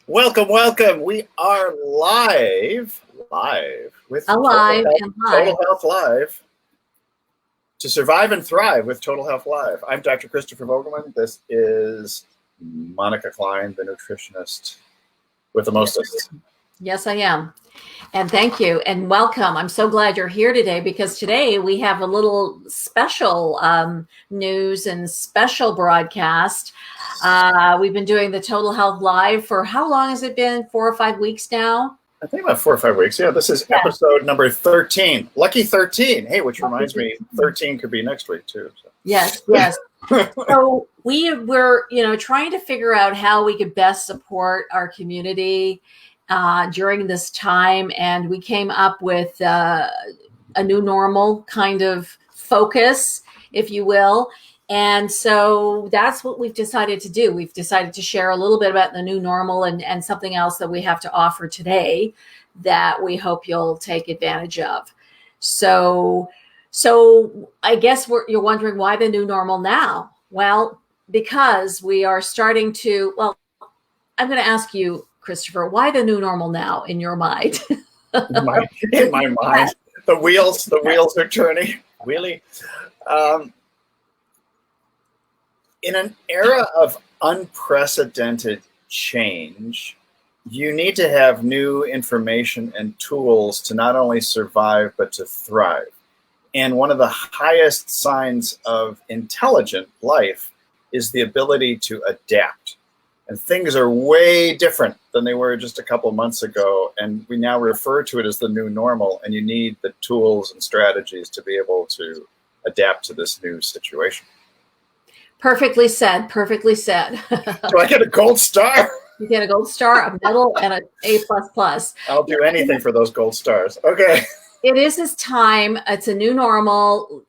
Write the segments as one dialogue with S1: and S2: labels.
S1: Welcome, welcome. We are live with
S2: Alive and live.
S1: Total Health Live. To survive and thrive with Total Health Live. I'm Dr. Christopher Vogelmann. This is Monika Klein, the nutritionist with the mostest.
S2: Yes, I am. And thank you and welcome. I'm so glad you're here today because today we have a little special news and special broadcast. We've been doing the Total Health Live for how long has it been? 4 or 5 weeks now?
S1: I think about 4 or 5 weeks. Yeah, this is episode number 13. Lucky 13. Hey, which reminds me, 13 could be next week too. So.
S2: Yes. So we were, trying to figure out how we could best support our community during this time, and we came up with a new normal kind of focus, if you will. And so that's what we've decided to do. We've decided to share a little bit about the new normal and something else that we have to offer today that we hope you'll take advantage of. So I guess you're wondering why the new normal now? Well, because we are starting to, I'm going to ask you, Christopher, why the new normal now in your mind?
S1: in my mind, the wheels are turning. Really? In an era of unprecedented change, you need to have new information and tools to not only survive, but to thrive. And one of the highest signs of intelligent life is the ability to adapt. And things are way different than they were just a couple months ago. And we now refer to it as the new normal. And you need the tools and strategies to be able to adapt to this new situation.
S2: Perfectly said. Perfectly said.
S1: Do I get a gold star?
S2: You get a gold star, a medal, and an A++.
S1: I'll do anything for those gold stars. Okay.
S2: It is this time. It's a new normal.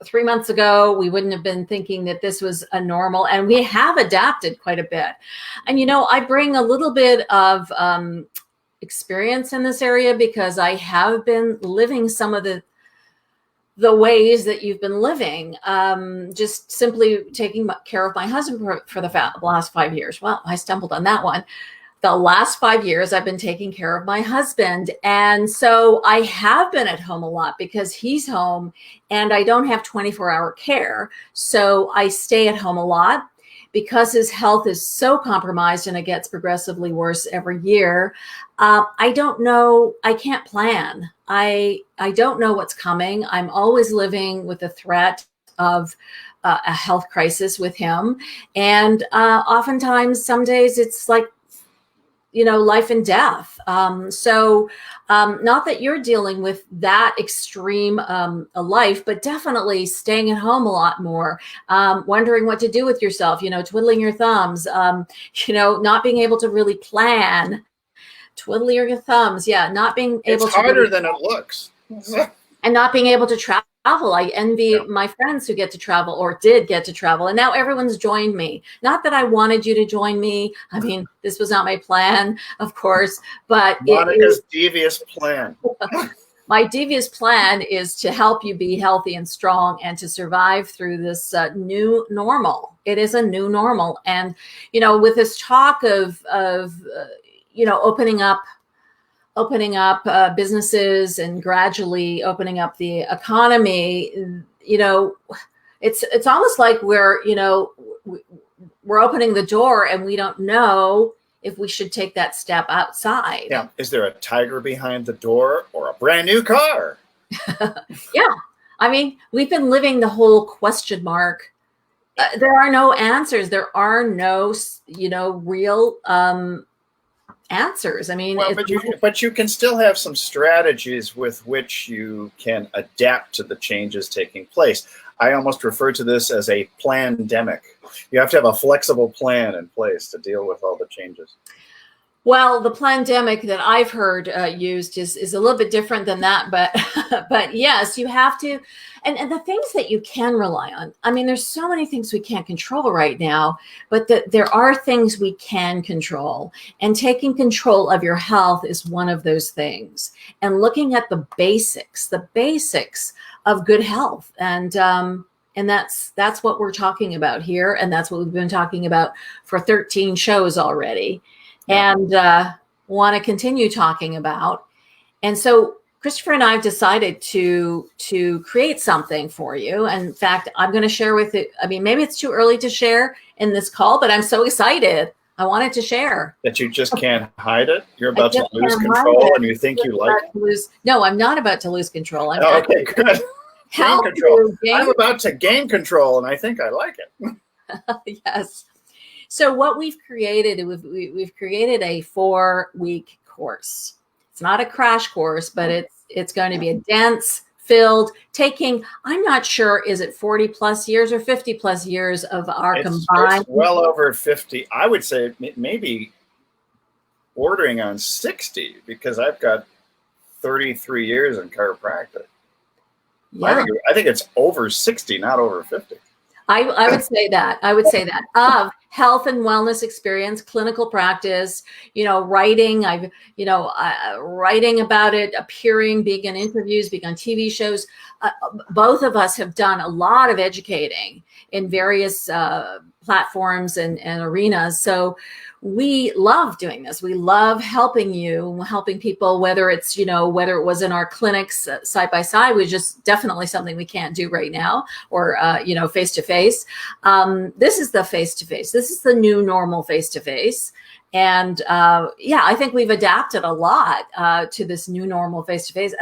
S2: 3 months ago, we wouldn't have been thinking that this was a normal, and we have adapted quite a bit. And, I bring a little bit of experience in this area because I have been living some of the ways that you've been living, just simply taking care of my husband for the last 5 years. Well, I stumbled on that one. The last 5 years, I've been taking care of my husband. And so I have been at home a lot because he's home and I don't have 24-hour care. So I stay at home a lot because his health is so compromised and it gets progressively worse every year. I don't know. I can't plan. I don't know what's coming. I'm always living with the threat of a health crisis with him. And oftentimes, some days it's like, life and death. Not that you're dealing with that extreme a life, but definitely staying at home a lot more, wondering what to do with yourself, twiddling your thumbs, not being able to really plan. Twiddling your thumbs. Yeah. Not being able to.
S1: It's harder than it looks.
S2: And not being able to travel. I envy my friends who get to travel or did get to travel. And now everyone's joined me. Not that I wanted you to join me. I mean, this was not my plan, of course, but
S1: Monika's devious plan.
S2: My devious plan is to help you be healthy and strong and to survive through this new normal. It is a new normal. And, with this talk of opening up businesses and gradually opening up the economy, it's almost like we're opening the door and we don't know if we should take that step outside.
S1: Yeah. Is there a tiger behind the door or a brand new car?
S2: Yeah. I mean, we've been living the whole question mark. There are no answers. There are no, real answers. I mean,
S1: but you can still have some strategies with which you can adapt to the changes taking place. I almost refer to this as a plandemic. You have to have a flexible plan in place to deal with all the changes.
S2: Well, the plandemic that I've heard used is a little bit different than that, but yes, you have to, and the things that you can rely on. I mean, there's so many things we can't control right now, but there are things we can control, and taking control of your health is one of those things. And looking at the basics of good health, and that's what we're talking about here, and that's what we've been talking about for 13 shows already. and want to continue talking about. And so Christopher and I have decided to create something for you. And in fact, I'm going to share with it. I mean, maybe it's too early to share in this call, but I'm so excited. I wanted to share.
S1: That you just can't hide it? You're about to lose control and you think you like it?
S2: No, I'm not about to lose control. I'm
S1: okay, good. Gain control. I'm about to gain control and I think I like it.
S2: Yes. So what we've created, we've created a 4-week course. It's not a crash course, but it's going to be a dense, filled, taking, I'm not sure, is it 40 plus years or 50 plus years of our combined?
S1: It's well over 50. I would say maybe bordering on 60 because I've got 33 years in chiropractic. Yeah. I think it's over 60, not over 50.
S2: I would say that. I would say that of health and wellness experience, clinical practice, writing. Writing about it, appearing, being in interviews, being on TV shows. Both of us have done a lot of educating in various platforms and arenas. So we love doing this. We love helping you, helping people, whether it's, whether it was in our clinics side by side, which is definitely something we can't do right now, or, face to face. This is the face to face. This is the new normal face to face. And I think we've adapted a lot to this new normal face to face.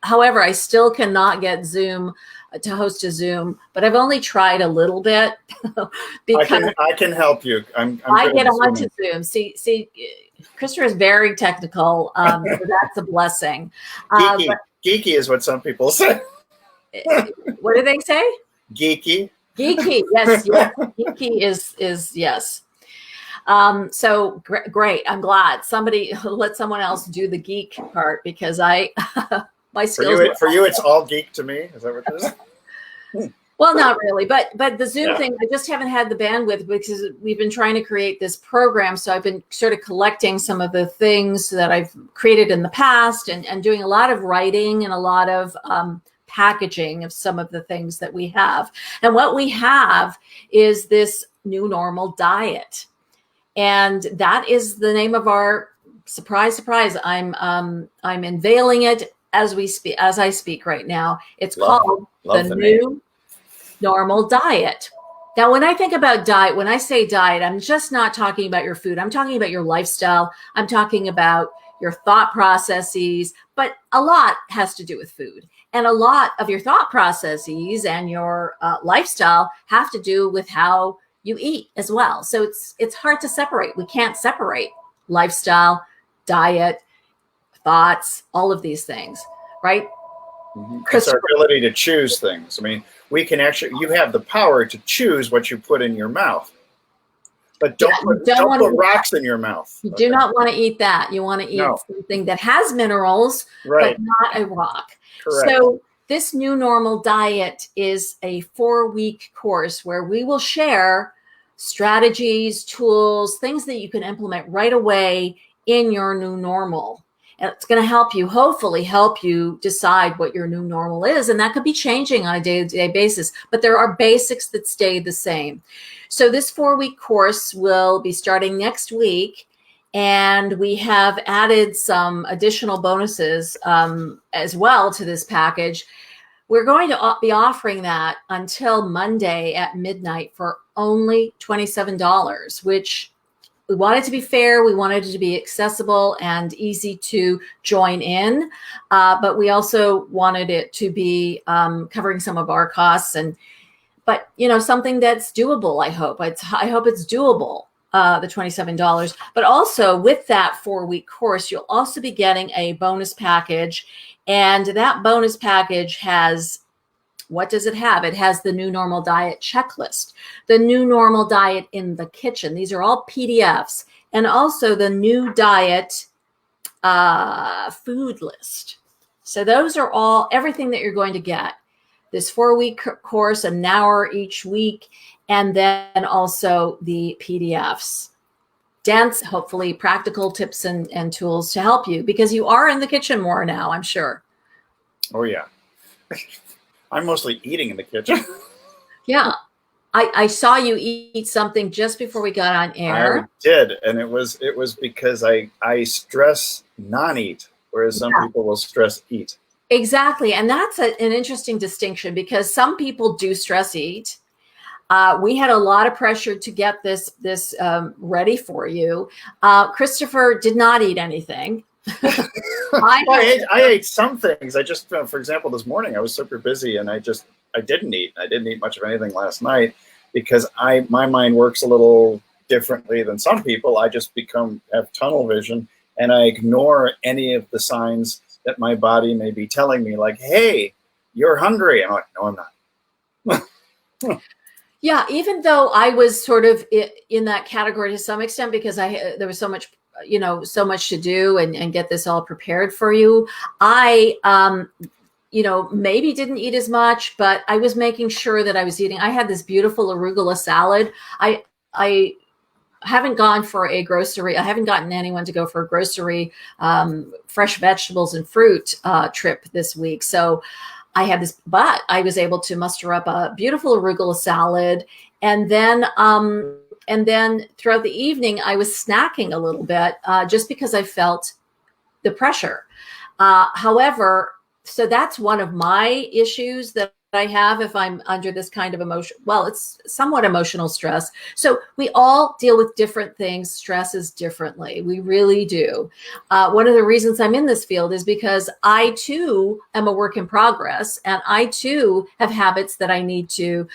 S2: However, I still cannot get Zoom to host a Zoom, but I've only tried a little bit
S1: because I can help you.
S2: I get onto Zoom. See, Christopher is very technical. So that's a blessing.
S1: Geeky is what some people say.
S2: What do they say?
S1: Geeky.
S2: Geeky. Yes. Geeky is yes. So great. I'm glad somebody let someone else do the geek part because my skills.
S1: For you, it's all geek to me. Is that what it is?
S2: Well, not really, but the Zoom thing, I just haven't had the bandwidth because we've been trying to create this program. So I've been sort of collecting some of the things that I've created in the past and doing a lot of writing and a lot of packaging of some of the things that we have. And what we have is this new normal diet. And that is the name of our surprise. I'm unveiling it as I speak right now. It's called the New Normal Diet. Now, when I think about diet, when I say diet, I'm just not talking about your food. I'm talking about your lifestyle. I'm talking about your thought processes, but a lot has to do with food. And a lot of your thought processes and your lifestyle have to do with how you eat as well. So it's hard to separate. We can't separate lifestyle, diet, thoughts, all of these things, right?
S1: Mm-hmm. It's our ability to choose things. I mean, you have the power to choose what you put in your mouth, but don't put rocks in your mouth.
S2: You do not want to eat that. You want to eat something that has minerals, but not a rock.
S1: Correct.
S2: So this new normal diet is a 4-week course where we will share strategies, tools, things that you can implement right away in your new normal. And it's going to hopefully help you decide what your new normal is. And that could be changing on a day-to-day basis, but there are basics that stay the same. So this 4-week course will be starting next week. And we have added some additional bonuses as well to this package. We're going to be offering that until Monday at midnight for only $27, which we wanted to be fair. We wanted it to be accessible and easy to join in. But we also wanted it to be covering some of our costs but something that's doable. I hope it's doable. The $27, but also with that 4-week course, you'll also be getting a bonus package. And that bonus package has, what does it have? It has the new normal diet checklist, the new normal diet in the kitchen. These are all PDFs, and also the new diet food list. So those are everything that you're going to get. This 4-week course, an hour each week, and then also the PDFs. Dense, hopefully practical tips and tools to help you because you are in the kitchen more now, I'm sure.
S1: Oh, yeah. I'm mostly eating in the kitchen.
S2: Yeah. I saw you eat something just before we got on air.
S1: I did, and it was because I stress non-eat, whereas some people will stress eat.
S2: Exactly, and that's an interesting distinction because some people do stress eat. We had a lot of pressure to get this ready for you. Christopher did not eat anything.
S1: I ate some things. I just, for example, this morning I was super busy and I didn't eat. I didn't eat much of anything last night because my mind works a little differently than some people. I just have tunnel vision and I ignore any of the signs that my body may be telling me, like, hey, you're hungry. I'm like, no, I'm not.
S2: Yeah, even though I was sort of in that category to some extent because there was so much, so much to do and get this all prepared for you. I, maybe didn't eat as much, but I was making sure that I was eating. I had this beautiful arugula salad. I haven't gone for a grocery. I haven't gotten anyone to go for a grocery, fresh vegetables and fruit trip this week. So I had this, but I was able to muster up a beautiful arugula salad. And then throughout the evening, I was snacking a little bit just because I felt the pressure. However, so that's one of my issues that I have if I'm under this kind of emotion. Well, it's somewhat emotional stress. So we all deal with different things, stresses differently. We really do. One of the reasons I'm in this field is because I too am a work in progress, and I too have habits that I need to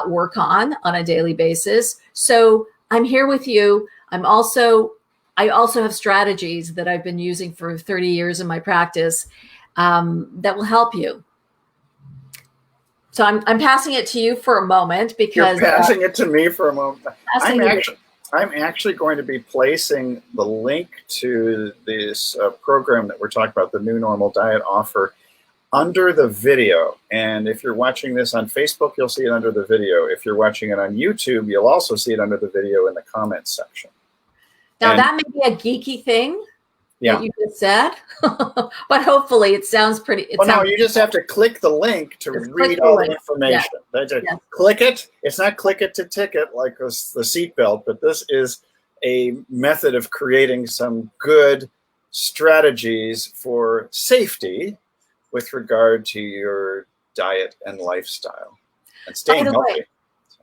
S2: work on a daily basis. So I'm here with you. I also have strategies that I've been using for 30 years in my practice that will help you. So I'm passing it to you for a moment because
S1: you're passing it to me for a moment. I'm actually going to be placing the link to this program that we're talking about, the New Normal Diet Offer, under the video. And if you're watching this on Facebook, you'll see it under the video. If you're watching it on YouTube, you'll also see it under the video in the comments section.
S2: Now that may be a geeky thing.
S1: Yeah.
S2: That you just said, but hopefully it sounds pretty.
S1: No, you just have to click the link to read all the information. Yeah. Click it. It's not click it to ticket like the seatbelt, but this is a method of creating some good strategies for safety with regard to your diet and lifestyle and staying healthy.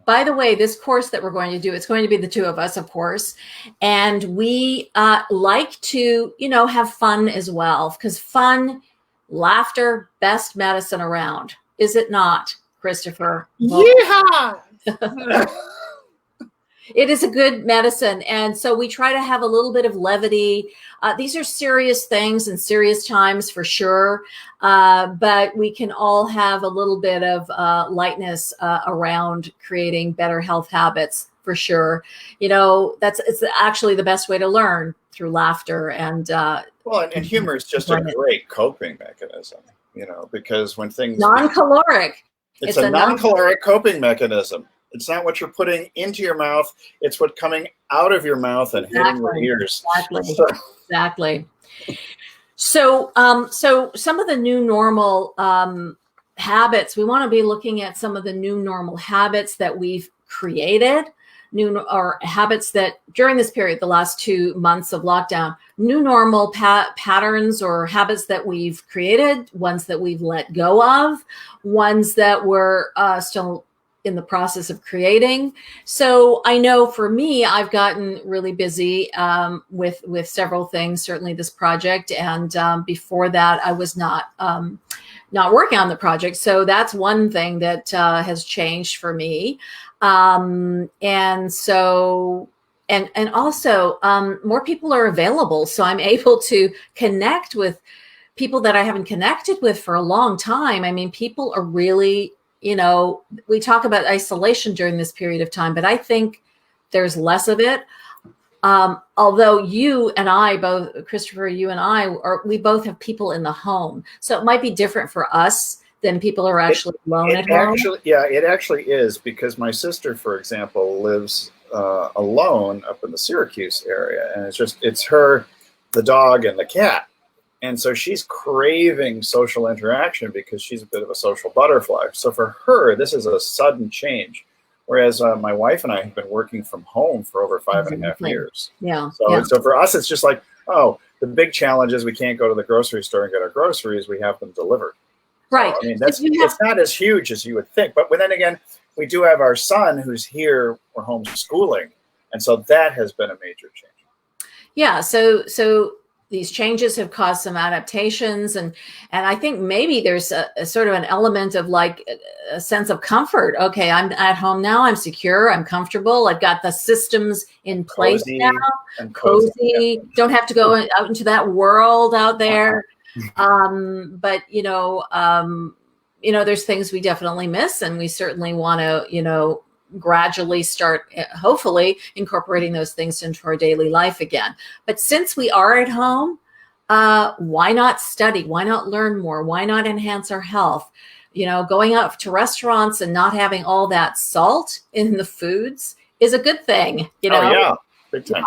S2: By the way, this course that we're going to do, it's going to be the two of us, of course. And we like to, have fun as well, because fun, laughter, best medicine around. Is it not, Christopher?
S1: Yeah.
S2: It is a good medicine. And so we try to have a little bit of levity. These are serious things and serious times for sure. But we can all have a little bit of lightness around creating better health habits for sure. It's actually the best way to learn, through laughter. And
S1: and humor is just a great coping mechanism, because when things
S2: non-caloric.
S1: It's a non-caloric coping mechanism. It's not what you're putting into your mouth. It's what's coming out of your mouth and hitting your ears.
S2: Exactly. So some of the new normal habits, we want to be looking at some of the new normal habits that we've created, or habits that during this period, the last 2 months of lockdown, new normal patterns or habits that we've created, ones that we've let go of, ones that we're still in the process of creating. So I know for me, I've gotten really busy with several things, certainly this project. And before that, I was not working on the project. So that's one thing that has changed for me. And also more people are available. So I'm able to connect with people that I haven't connected with for a long time. I mean, people are really, we talk about isolation during this period of time, but I think there's less of it. Although you and I both, Christopher, we both have people in the home. So it might be different for us than people are actually alone at home.
S1: It actually is, because my sister, for example, lives alone up in the Syracuse area. And it's her, the dog, and the cat. And so she's craving social interaction because she's a bit of a social butterfly. So for her, this is a sudden change. Whereas my wife and I have been working from home for over 5.5
S2: Exactly.
S1: years.
S2: Yeah.
S1: So,
S2: Yeah.
S1: so for us, it's just like, oh, the big challenge is we can't go to the grocery store and get our groceries. We have them delivered.
S2: Right.
S1: So, I mean,
S2: So you have,
S1: it's not as huge as you would think. But then again, we do have our son who's here. We're homeschooling. And so that has been a major change.
S2: yeah. So these changes have caused some adaptations, and I think maybe there's a sort of an element of like a sense of comfort. Okay, I'm at home now. I'm secure. I'm comfortable. I've got the systems in place
S1: Cozy
S2: now.
S1: and
S2: Cozy.
S1: Yeah.
S2: Don't have to go out into that world out there. But there's things we definitely miss, and we certainly want to gradually start, hopefully, incorporating those things into our daily life again. But since we are at home, why not study? Why not learn more? Why not enhance our health? Going out to restaurants and not having all that salt in the foods is a good thing.
S1: Oh, yeah, big time.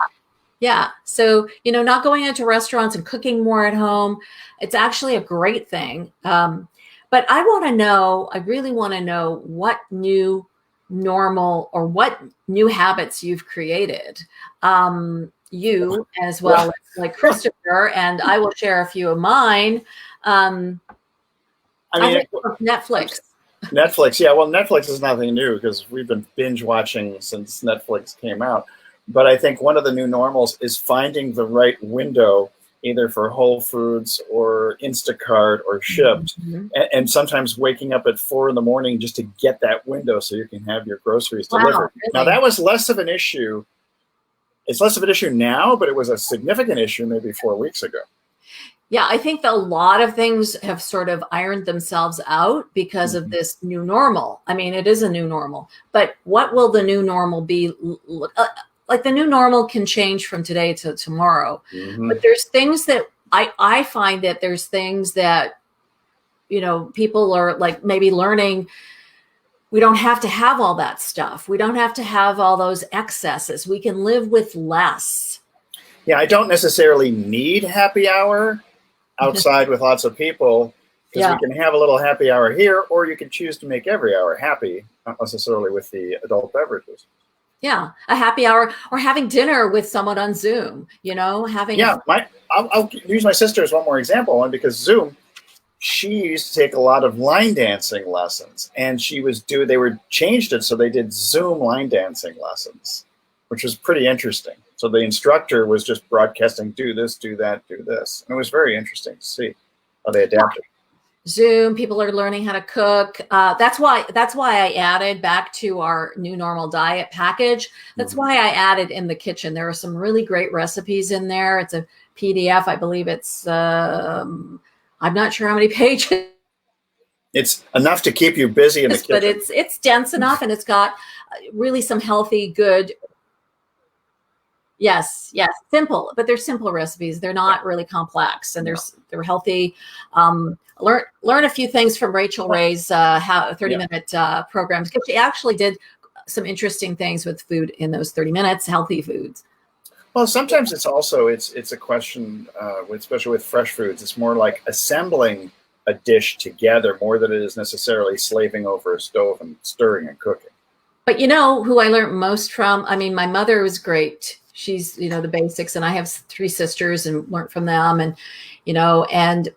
S2: Yeah. So, not going into restaurants and cooking more at home, it's actually a great thing. But I really want to know what new normal or what new habits you've created. You as well as like Christopher, and I will share a few of mine. I mean, Netflix.
S1: Netflix, yeah. Well, Netflix is nothing new because we've been binge watching since Netflix came out. But I think one of the new normals is finding the right window, either for Whole Foods or Instacart or Shipt, and sometimes waking up at 4 a.m. just to get that window so you can have your groceries delivered.
S2: Really?
S1: Now, that was less of an issue. It's less of an issue now, but it was a significant issue maybe 4 weeks ago.
S2: Yeah, I think that a lot of things have sort of ironed themselves out because of this new normal. I mean, it is a new normal, but what will the new normal be? Like the new normal can change from today to tomorrow, but there's things that I find that there's things that, people are like maybe learning. We don't have to have all that stuff. We don't have to have all those excesses. We can live with less.
S1: Yeah, I don't necessarily need happy hour outside with lots of people, because we can have a little happy hour here, or you can choose to make every hour happy, not necessarily with the adult beverages.
S2: Yeah, a happy hour or having dinner with someone on Zoom, having.
S1: Yeah, I'll use my sister as one more example, and because Zoom, she used to take a lot of line dancing lessons, and they were changed it so they did Zoom line dancing lessons, which was pretty interesting. So the instructor was just broadcasting, do this, do that, do this. And it was very interesting to see how they adapted.
S2: Zoom, people are learning how to cook. That's why I added back to our new normal diet package. That's why I added in the kitchen. There are some really great recipes in there. It's a PDF. I believe it's, I'm not sure how many pages.
S1: It's enough to keep you busy in the kitchen.
S2: But it's dense enough, and it's got really some healthy, good. Yes, simple, but they're simple recipes. They're not really complex, and they're healthy. Learn a few things from Rachel Ray's 30-minute programs, because she actually did some interesting things with food in those 30 minutes, healthy foods.
S1: Well, sometimes it's also it's a question, especially with fresh foods. It's more like assembling a dish together more than it is necessarily slaving over a stove and stirring and cooking.
S2: But who I learned most from? I mean, my mother was great. She's, the basics, and I have 3 sisters and learned from them,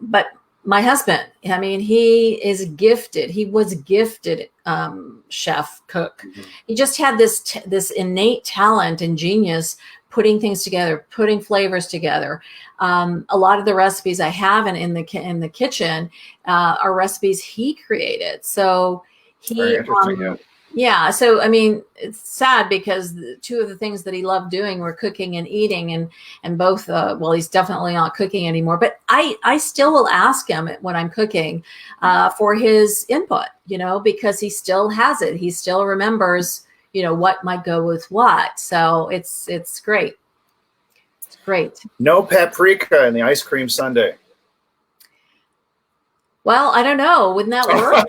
S2: but my husband, I mean, he is gifted. He was gifted chef, cook. He just had this innate talent and genius putting things together, putting flavors together. A lot of the recipes I have in the kitchen are recipes he created. So he, yeah. So, I mean, it's sad because 2 of the things that he loved doing were cooking and eating, and both, he's definitely not cooking anymore, but I still will ask him when I'm cooking for his input, because he still has it. He still remembers, what might go with what. So it's great. It's great.
S1: No paprika in the ice cream sundae.
S2: Well, I don't know. Wouldn't that work?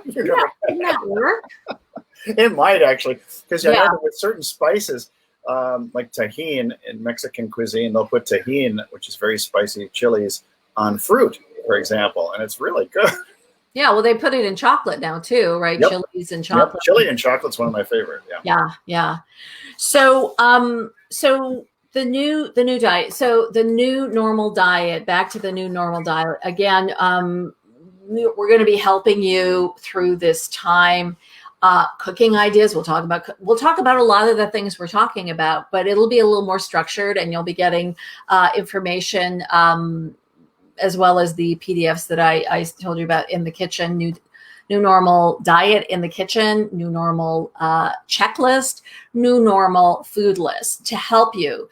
S2: Wouldn't that work?
S1: It might actually, because I know that with certain spices, like tajin in Mexican cuisine, they'll put tajin, which is very spicy chilies, on fruit, for example, and it's really good.
S2: Yeah, well, they put it in chocolate now too, right?
S1: Yep.
S2: Chilies and
S1: Yep.
S2: chocolate.
S1: Chili and chocolate's one of my favorite. Yeah.
S2: Yeah, yeah. So, so the new diet. So the new normal diet. Back to the new normal diet again. We're going to be helping you through this time. Cooking ideas. We'll talk about a lot of the things we're talking about, but it'll be a little more structured, and you'll be getting information as well as the PDFs that I told you about in the kitchen. New normal diet in the kitchen, new normal checklist, new normal food list to help you.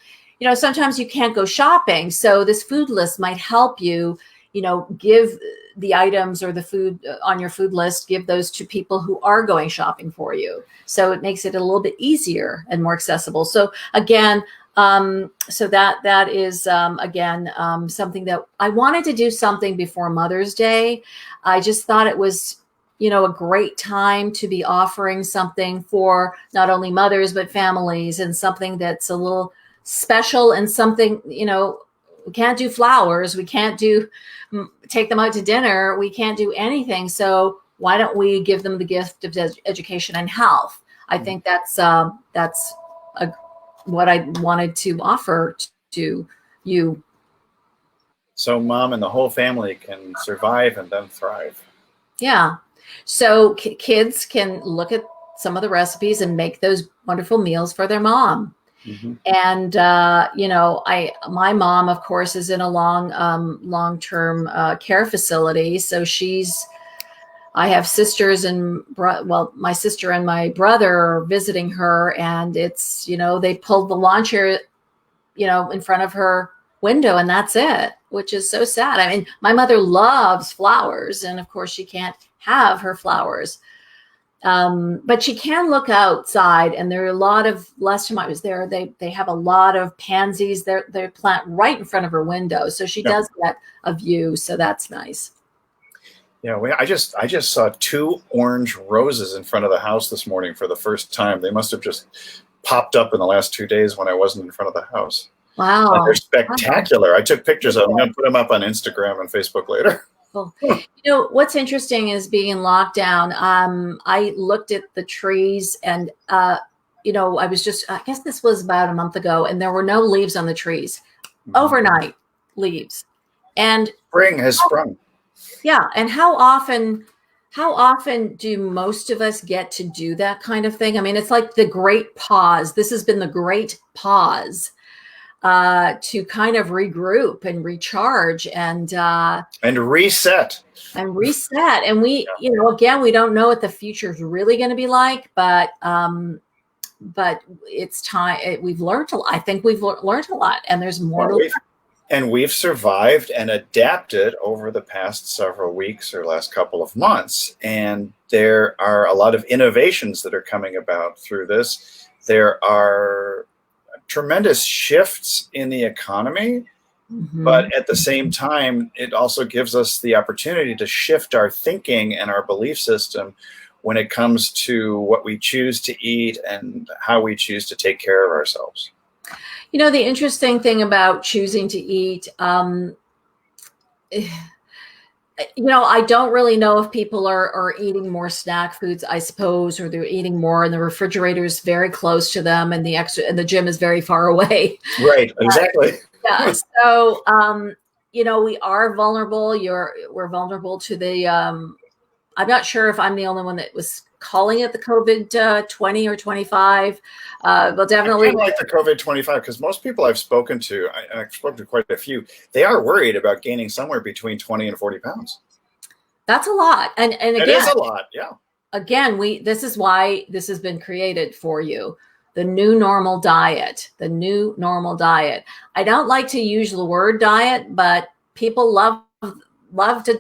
S2: Sometimes you can't go shopping, so this food list might help you. Give the items or the food on your food list, give those to people who are going shopping for you. So it makes it a little bit easier and more accessible. So again, so that is again something that I wanted to do something before Mother's Day. I just thought it was a great time to be offering something for not only mothers but families, and something that's a little special, and something we can't do flowers, we can't take them out to dinner, we can't do anything. So why don't we give them the gift of education and health? I think that's what I wanted to offer to you.
S1: So mom and the whole family can survive and then thrive.
S2: Yeah. So kids can look at some of the recipes and make those wonderful meals for their mom.
S1: Mm-hmm.
S2: And my mom, of course, is in a long-term care facility. So I have sisters my sister and my brother are visiting her, and it's they pulled the lawn chair in front of her window, and that's it, which is so sad. I mean, my mother loves flowers, and of course she can't have her flowers. But she can look outside, and there are a lot of, last time I was there, they have a lot of pansies. They plant right in front of her window. So she does get a view. So that's nice.
S1: Yeah, I just saw 2 orange roses in front of the house this morning for the first time. They must have just popped up in the last 2 days when I wasn't in front of the house.
S2: Wow.
S1: And they're spectacular. I took pictures of them. I'm going to put them up on Instagram and Facebook later.
S2: What's interesting is being in lockdown. I looked at the trees, and I guess this was about a month ago, and there were no leaves on the trees. Mm-hmm. Overnight leaves. And
S1: spring has sprung.
S2: Yeah. And how often do most of us get to do that kind of thing? I mean, it's like the great pause. This has been the great pause to kind of regroup and recharge and
S1: reset.
S2: And we, again, we don't know what the future is really going to be like, but it's time. We've learned a lot. I think we've learned a lot, and there's more to learn.
S1: And we've survived and adapted over the past several weeks or last couple of months. And there are a lot of innovations that are coming about through this. There are tremendous shifts in the economy, but at the same time, it also gives us the opportunity to shift our thinking and our belief system when it comes to what we choose to eat and how we choose to take care of ourselves.
S2: The interesting thing about choosing to eat, I don't really know if people are eating more snack foods, I suppose, or they're eating more and the refrigerator's very close to them and the gym is very far away.
S1: Right, exactly.
S2: Yeah. So, we are vulnerable. We're vulnerable to the, I'm not sure if I'm the only one that was calling it the COVID 20 or 25. Well, definitely
S1: I like the COVID 25 because most people I've spoken to, I've spoken to quite a few, they are worried about gaining somewhere between 20 and 40 pounds.
S2: That's a lot. And again,
S1: it is a lot. Yeah.
S2: Again, this is why this has been created for you. The new normal diet, I don't like to use the word diet, but people love to,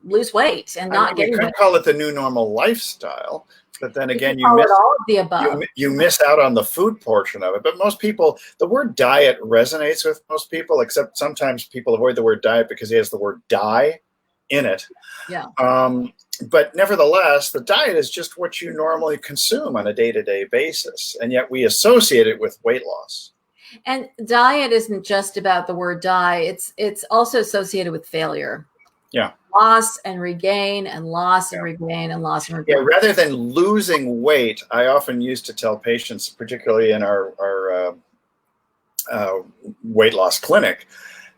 S2: lose weight and not get.
S1: You could call it the new normal lifestyle, but then again,
S2: you miss all of the above.
S1: You miss out on the food portion of it. But most people, the word diet resonates with most people, except sometimes people avoid the word diet because it has the word die in it.
S2: Yeah.
S1: But nevertheless, the diet is just what you normally consume on a day-to-day basis, and yet we associate it with weight loss.
S2: And diet isn't just about the word die. It's also associated with failure.
S1: Yeah.
S2: Loss and regain and loss and regain and loss and regain.
S1: Yeah, rather than losing weight, I often used to tell patients, particularly in our weight loss clinic,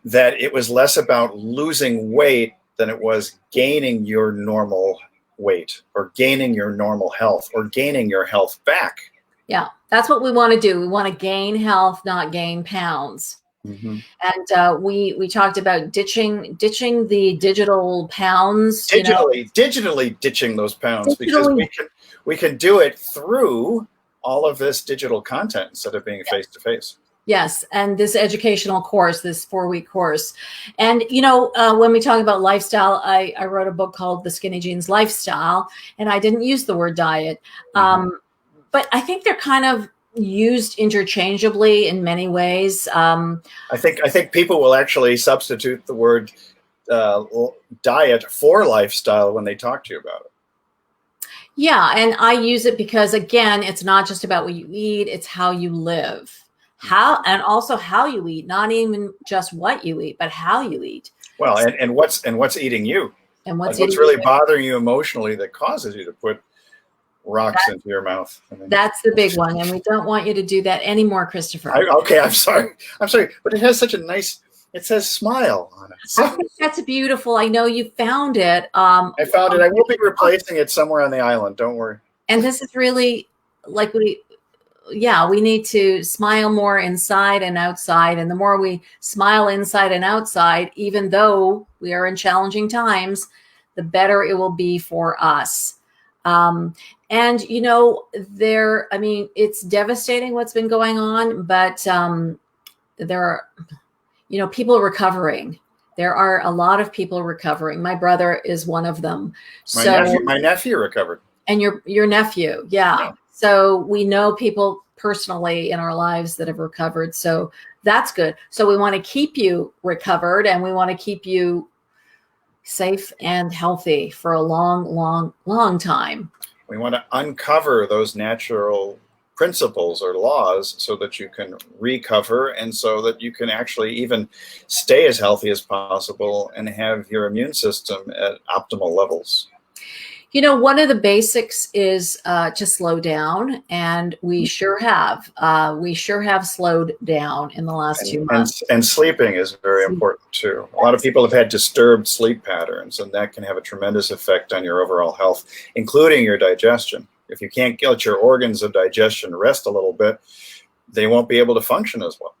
S1: that it was less about losing weight than it was gaining your normal weight or gaining your normal health or gaining your health back.
S2: Yeah, that's what we want to do. We want to gain health, not gain pounds.
S1: Mm-hmm.
S2: And we talked about ditching the digital pounds.
S1: Digitally ditching those pounds, because we can do it through all of this digital content instead of being face to face.
S2: Yes, and this educational course, this 4-week course. And, when we talk about lifestyle, I wrote a book called The Skinny Jeans Lifestyle, and I didn't use the word diet. Mm-hmm. But I think they're kind of used interchangeably in many ways. I
S1: think people will actually substitute the word diet for lifestyle when they talk to you about it.
S2: Yeah, and I use it because, again, it's not just about what you eat, it's how you live. And also how you eat, not even just what you eat, but how you eat.
S1: Well, and what's eating you,
S2: and what's
S1: really bothering you emotionally that causes you to put rocks into your mouth.
S2: That's the big one, and we don't want you to do that anymore, Christopher.
S1: I'm sorry, but it has such a nice. It says smile on it.
S2: I think that's beautiful. I know you found it.
S1: I found it. I will be replacing it somewhere on the island. Don't worry.
S2: And this is really like we need to smile more inside and outside. And the more we smile inside and outside, even though we are in challenging times, the better it will be for us. And, it's devastating what's been going on, but there are, people recovering. There are a lot of people recovering. My brother is one of them.
S1: My nephew recovered.
S2: And your nephew. Yeah. So we know people personally in our lives that have recovered. So that's good. So we want to keep you recovered, and we want to keep you safe and healthy for a long, long, long time.
S1: We want to uncover those natural principles or laws so that you can recover, and so that you can actually even stay as healthy as possible and have your immune system at optimal levels.
S2: One of the basics is to slow down, and we sure have. We sure have slowed down in the last 2 months.
S1: And sleeping is very important too. A lot of people have had disturbed sleep patterns, and that can have a tremendous effect on your overall health, including your digestion. If you can't get your organs of digestion rest a little bit, they won't be able to function as well.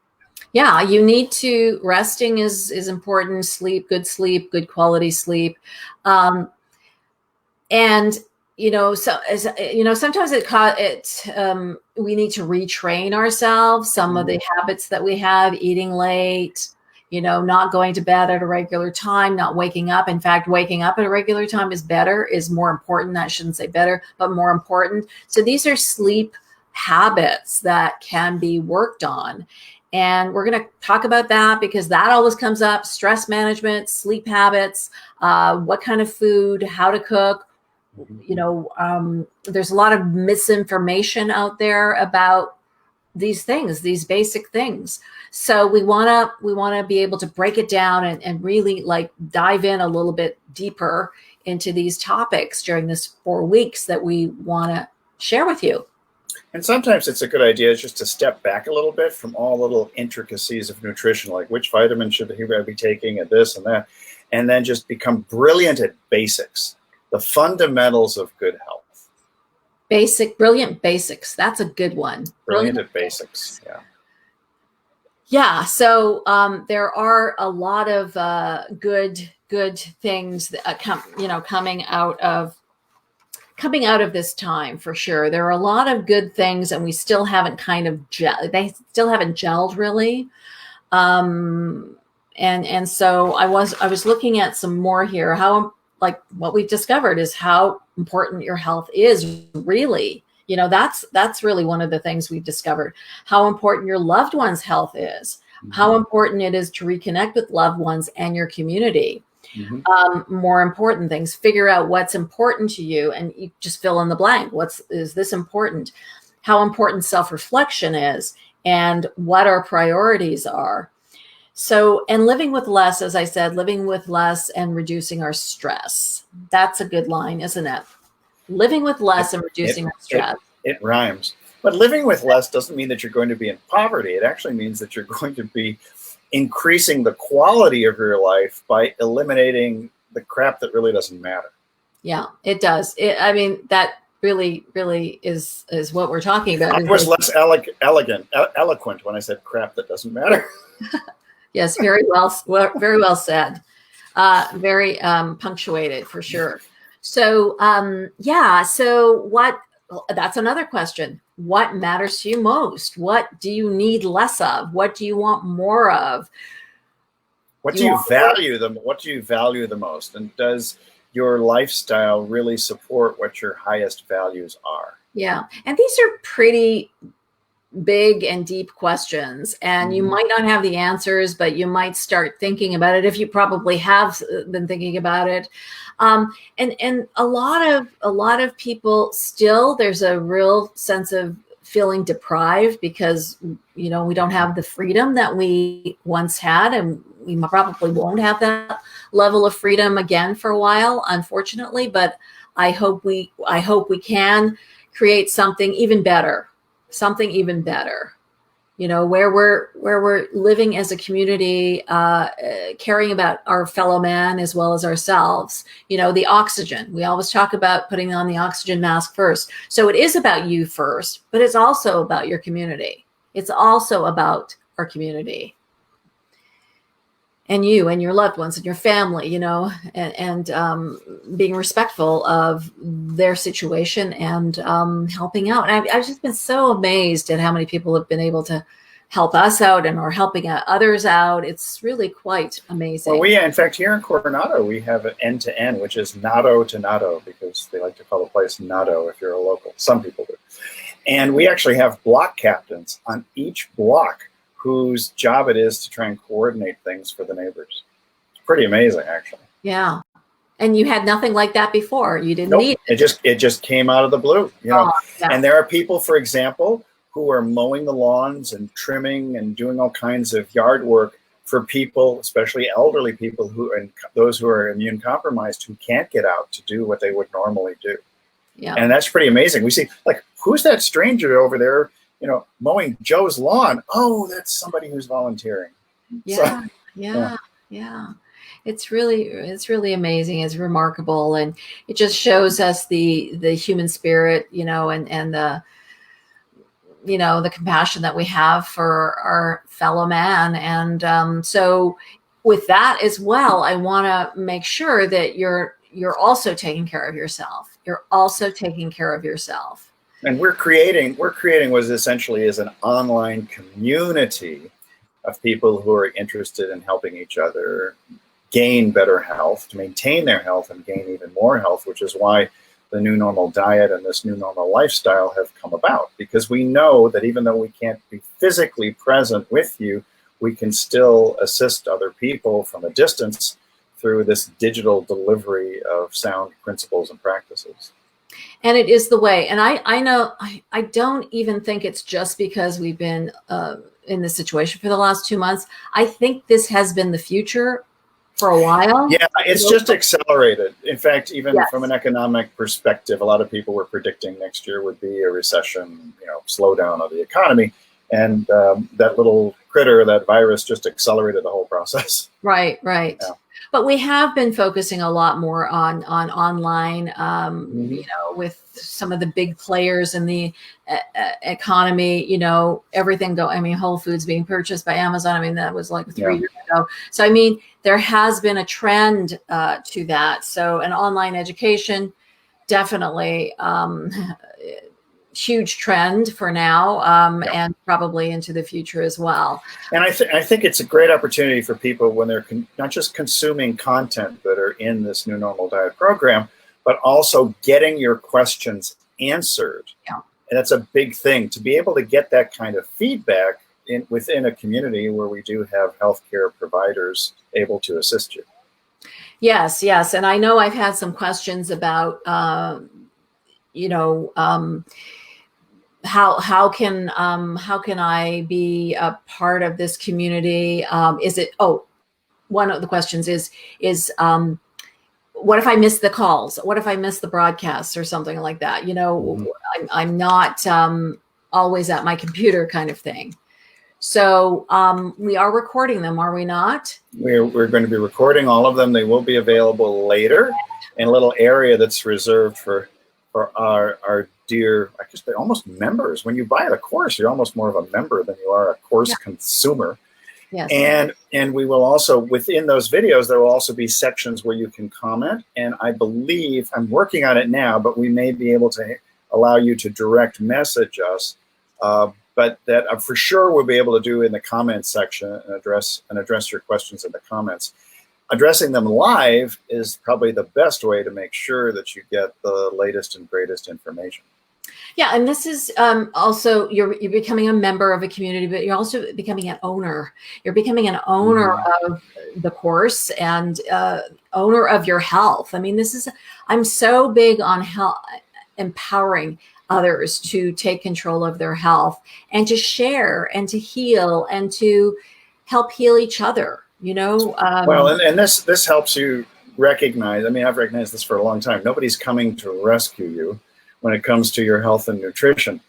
S2: Yeah, you need to. Resting is important. Good quality sleep. And sometimes we need to retrain ourselves. Some of the habits that we have: eating late, not going to bed at a regular time, not waking up. In fact, waking up at a regular time is more important. I shouldn't say better, but more important. So these are sleep habits that can be worked on. And we're going to talk about that because that always comes up: stress management, sleep habits, what kind of food, how to cook. There's a lot of misinformation out there about these things, these basic things. So we want to be able to break it down and really dive in a little bit deeper into these topics during this 4 weeks that we want to share with you.
S1: And sometimes it's a good idea just to step back a little bit from all little intricacies of nutrition, like which vitamin should he be taking and this and that, and then just become brilliant at basics. The fundamentals of good health.
S2: Brilliant basics. That's a good one.
S1: Brilliant at basics. Yeah.
S2: Yeah. So there are a lot of good things that coming out of this time, for sure. There are a lot of good things, and we still haven't they still haven't gelled really. And so I was looking at some more here. What we've discovered is how important your health is, really. That's really one of the things we've discovered: how important your loved one's health is, how important it is to reconnect with loved ones and your community. More important things: figure out what's important to you, and you just fill in the blank. Is this important? How important self-reflection is, and what our priorities are. So, and living with less, as I said, living with less and reducing our stress. That's a good line, isn't it? Living with less and reducing our stress.
S1: It rhymes. But living with less doesn't mean that you're going to be in poverty. It actually means that you're going to be increasing the quality of your life by eliminating the crap that really doesn't matter.
S2: Yeah, it does. I mean, that really is what we're talking about.
S1: I was less eloquent when I said crap that doesn't matter.
S2: Yes, very well said. Very punctuated for sure. So that's another question. What matters to you most? What do you need less of? What do you want more of?
S1: What do you value the most? And does your lifestyle really support what your highest values are?
S2: Yeah. And these are pretty big and deep questions, and you might not have the answers, but you might start thinking about it if you probably have been thinking about it. And a lot of people still, there's a real sense of feeling deprived because, we don't have the freedom that we once had, and we probably won't have that level of freedom again for a while, unfortunately. But I hope we can create something even better, where we're living as a community, caring about our fellow man as well as ourselves. The oxygen, we always talk about putting on the oxygen mask first. So it is about you first, but it's also about your community. It's also about our community and you and your loved ones and your family, and being respectful of their situation and helping out. And I've just been so amazed at how many people have been able to help us out and are helping others out. It's really quite amazing.
S1: Well, in fact, here in Coronado, we have an end-to-end, which is natto to natto, because they like to call the place natto if you're a local. Some people do. And we actually have block captains on each block whose job it is to try and coordinate things for the neighbors. It's pretty amazing, actually.
S2: Yeah. And you had nothing like that before. You didn't need
S1: it. It just came out of the blue,
S2: Yeah.
S1: And there are people, for example, who are mowing the lawns and trimming and doing all kinds of yard work for people, especially elderly people and those who are immune compromised, who can't get out to do what they would normally do.
S2: Yeah.
S1: And that's pretty amazing. We see, who's that stranger over there, mowing Joe's lawn? Oh, that's somebody who's volunteering.
S2: Yeah. It's really amazing. It's remarkable. And it just shows us the human spirit, and the compassion that we have for our fellow man. And so with that as well, I want to make sure that you're also taking care of yourself. You're also taking care of yourself.
S1: And we're creating what essentially is an online community of people who are interested in helping each other gain better health, to maintain their health and gain even more health, which is why the new normal diet and this new normal lifestyle have come about. Because we know that even though we can't be physically present with you, we can still assist other people from a distance through this digital delivery of sound principles and practices.
S2: And it is the way. And I know, I don't even think it's just because we've been in this situation for the last 2 months. I think this has been the future for a while.
S1: Yeah, it's just accelerated. In fact, even from an economic perspective, a lot of people were predicting next year would be a recession, slowdown of the economy. And that little critter, that virus, just accelerated the whole process.
S2: Right.
S1: Yeah.
S2: But we have been focusing a lot more on online, with some of the big players in the economy, everything Whole Foods being purchased by Amazon. That was like 3 years ago. So, there has been a trend to that. So an online education, definitely huge trend for now, and probably into the future as well.
S1: And I think it's a great opportunity for people when they're not just consuming content that are in this new normal diet program, but also getting your questions answered.
S2: Yeah.
S1: And that's a big thing, to be able to get that kind of feedback within a community where we do have healthcare providers able to assist you.
S2: Yes. And I know I've had some questions about, how can I be a part of this community? Is it, one of the questions is what if I miss the calls? What if I miss the broadcasts or something like that? I'm not always at my computer, kind of thing. So we are recording them, are we not?
S1: We're going to be recording all of them. They will be available later in a little area that's reserved for our dear, I guess they're almost members. When you buy the course, you're almost more of a member than you are a course consumer.
S2: Yes.
S1: And we will also, within those videos, there will also be sections where you can comment. And I believe, I'm working on it now, but we may be able to allow you to direct message us. But that for sure we'll be able to do in the comments section and address your questions in the comments. Addressing them live is probably the best way to make sure that you get the latest and greatest information.
S2: Yeah, and this is also, you're becoming a member of a community, but you're also becoming an owner. You're becoming an owner of the course and owner of your health. I mean, I'm so big on health, empowering others to take control of their health and to share and to heal and to help heal each other. Well,
S1: and this helps you recognize. I mean, I've recognized this for a long time. Nobody's coming to rescue you when it comes to your health and nutrition,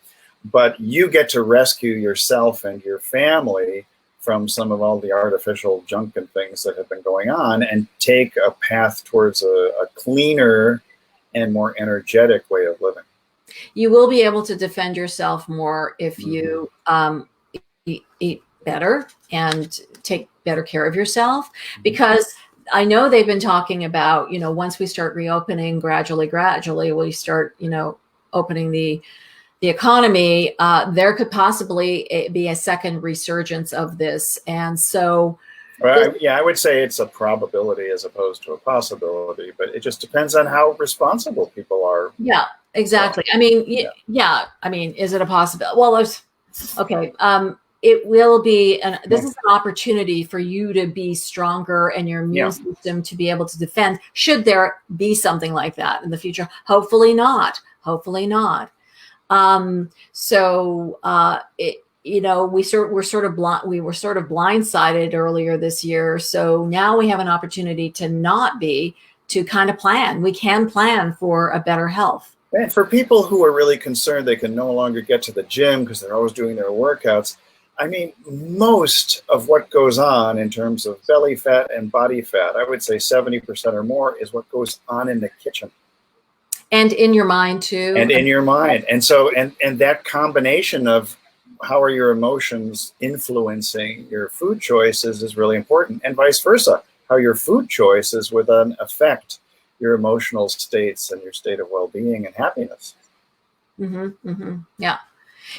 S1: but you get to rescue yourself and your family from some of all the artificial junk and things that have been going on, and take a path towards a cleaner and more energetic way of living.
S2: You will be able to defend yourself more if you eat better and take better care of yourself, because I know they've been talking about, once we start reopening gradually, we start, opening the economy, there could possibly be a second resurgence of this. And so,
S1: I would say it's a probability as opposed to a possibility, but it just depends on how responsible people are.
S2: Yeah, exactly. I mean, I mean, is it a possibility? Well, okay. It will be, this is an opportunity for you to be stronger and your immune system to be able to defend, should there be something like that in the future. Hopefully not. We were sort of blindsided earlier this year. So now we have an opportunity to kind of plan. We can plan for a better health.
S1: And for people who are really concerned they can no longer get to the gym because they're always doing their workouts, I mean, most of what goes on in terms of belly fat and body fat, I would say 70% or more, is what goes on in the kitchen.
S2: And in your mind too.
S1: And in your mind. And so, and that combination of how are your emotions influencing your food choices is really important, and vice versa. How your food choices would then affect your emotional states and your state of well-being and happiness.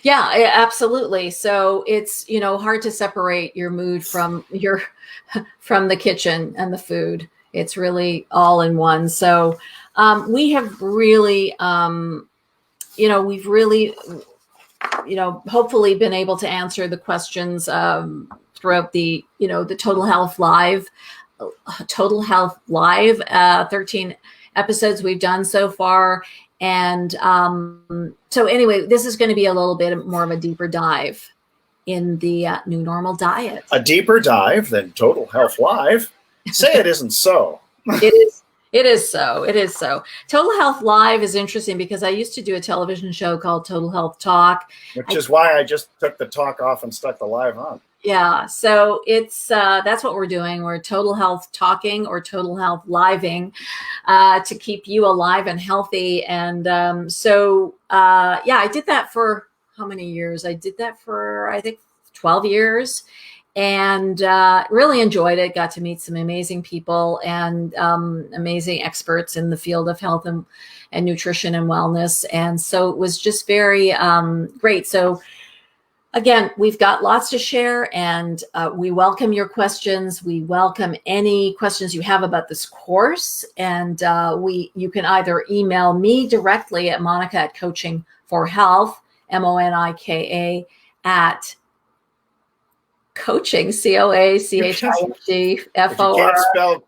S2: Yeah, absolutely. So it's, hard to separate your mood from the kitchen and the food. It's really all in one. So we have really, we've really, hopefully been able to answer the questions throughout the Total Health Live 13 episodes we've done so far. And so anyway, this is going to be a little bit more of a deeper dive in the new normal diet.
S1: A deeper dive than Total Health Live? Say it isn't so.
S2: It is. It is so. It is so. Total Health Live is interesting because I used to do a television show called Total Health Talk.
S1: Which is why I just took the talk off and stuck the live on.
S2: Yeah. So it's that's what we're doing. We're Total Health Talking or Total Health Living to keep you alive and healthy. And I did that for how many years? I did that for, I think, 12 years. And really enjoyed it. Got to meet some amazing people and amazing experts in the field of health and nutrition and wellness. And so it was just very great. So again, we've got lots to share, and we welcome your questions. We welcome any questions you have about this course. And you can either email me directly at Monika at Coaching for Health, MONIKA at Coaching, COACHING FOR.
S1: If you can't spell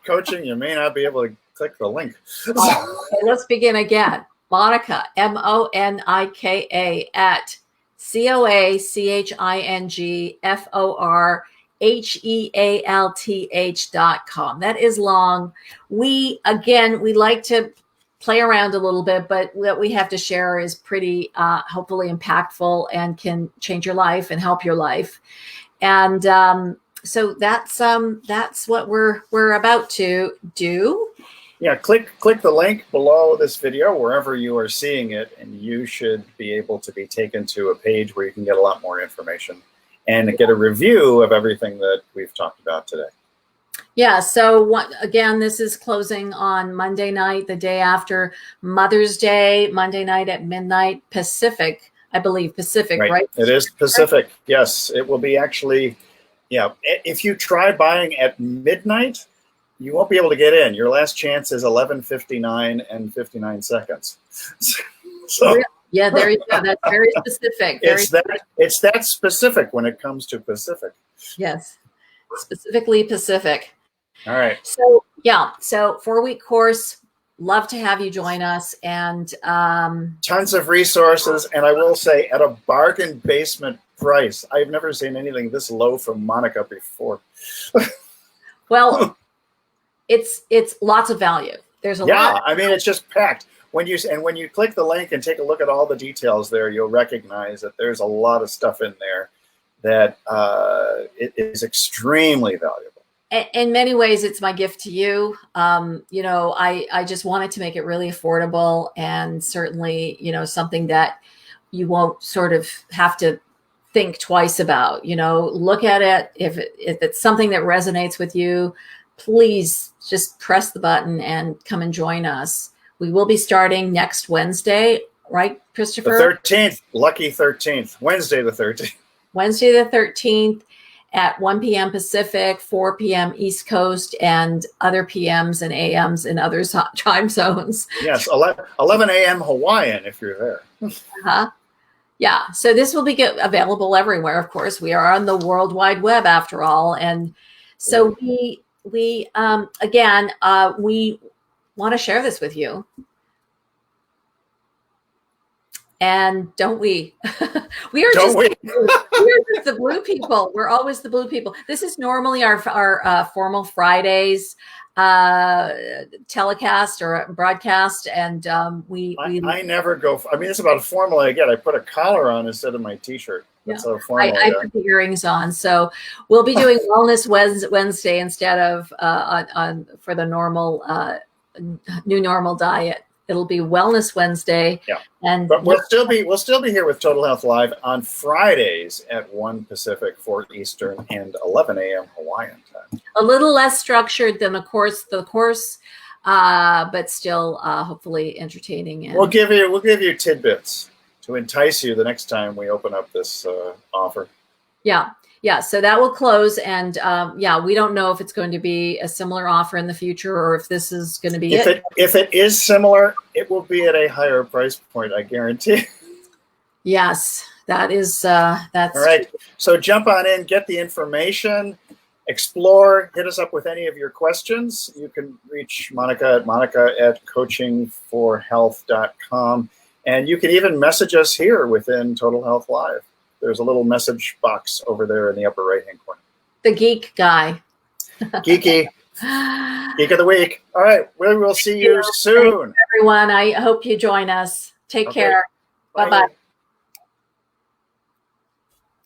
S1: coaching, you may not be able to click the link.
S2: Okay, let's begin again. Monika, Monika at COACHINGFORHEALTH.com. That is long. We like to play around a little bit, but what we have to share is pretty hopefully impactful and can change your life and help your life. And so that's what we're about to do.
S1: Yeah, click the link below this video wherever you are seeing it, and you should be able to be taken to a page where you can get a lot more information and get a review of everything that we've talked about today.
S2: Yeah, so again, this is closing on Monday night, the day after Mother's Day, Monday night at midnight Pacific, I believe. Pacific, right?
S1: It is Pacific. Yes, it will be actually, yeah. If you try buying at midnight, you won't be able to get in. Your last chance is 11:59 and 59 seconds. So
S2: yeah, there you go. That's very specific.
S1: It's that specific when it comes to Pacific.
S2: Yes, specifically Pacific.
S1: All right.
S2: So yeah, so 4-week course. Love to have you join us, and
S1: tons of resources. And I will say, at a bargain basement price. I've never seen anything this low from Monika before.
S2: Well, it's lots of value. There's a lot.
S1: Yeah, I mean, it's just packed. When you click the link and take a look at all the details there, you'll recognize that there's a lot of stuff in there that it is extremely valuable.
S2: In many ways, it's my gift to you. You know, I just wanted to make it really affordable, and certainly, you know, something that you won't sort of have to think twice about. You know, look at it. If it's something that resonates with you, please just press the button and come and join us. We will be starting next Wednesday, right, Christopher?
S1: The 13th, lucky 13th, Wednesday the 13th.
S2: Wednesday the 13th at 1 p.m. Pacific, 4 p.m. East Coast, and other PMs and AMs in other time zones.
S1: Yes, 11 a.m. Hawaiian if you're there.
S2: Yeah, so this will be available everywhere, of course. We are on the World Wide Web after all. And so we want to share this with you. And don't we? We are just the blue people. We're always the blue people. This is normally our formal Fridays telecast or broadcast, and I
S1: never go. I mean, it's about as formal I get. I put a collar on instead of my T-shirt. That's how formal
S2: I put the earrings on. So we'll be doing Wellness Wednesday instead of on for the normal new normal diet. It'll be Wellness Wednesday.
S1: Yeah. But we'll still be here with Total Health Live on Fridays at 1 Pacific, 4 Eastern, and 11 a.m. Hawaiian time.
S2: A little less structured than the course, but still hopefully entertaining. And
S1: we'll give you tidbits to entice you the next time we open up this offer.
S2: Yeah. So that will close, and we don't know if it's going to be a similar offer in the future or if this is going to be it.
S1: If it is similar, it will be at a higher price point, I guarantee.
S2: Yes, that's all
S1: right. So jump on in, get the information, explore, hit us up with any of your questions. You can reach Monika at monika@coachingforhealth.com, and you can even message us here within Total Health Live. There's a little message box over there in the upper right-hand corner.
S2: The geek guy.
S1: Geeky. Geek of the week. All right. We will see you soon.
S2: Thanks, everyone. I hope you join us. Take care. Bye-bye.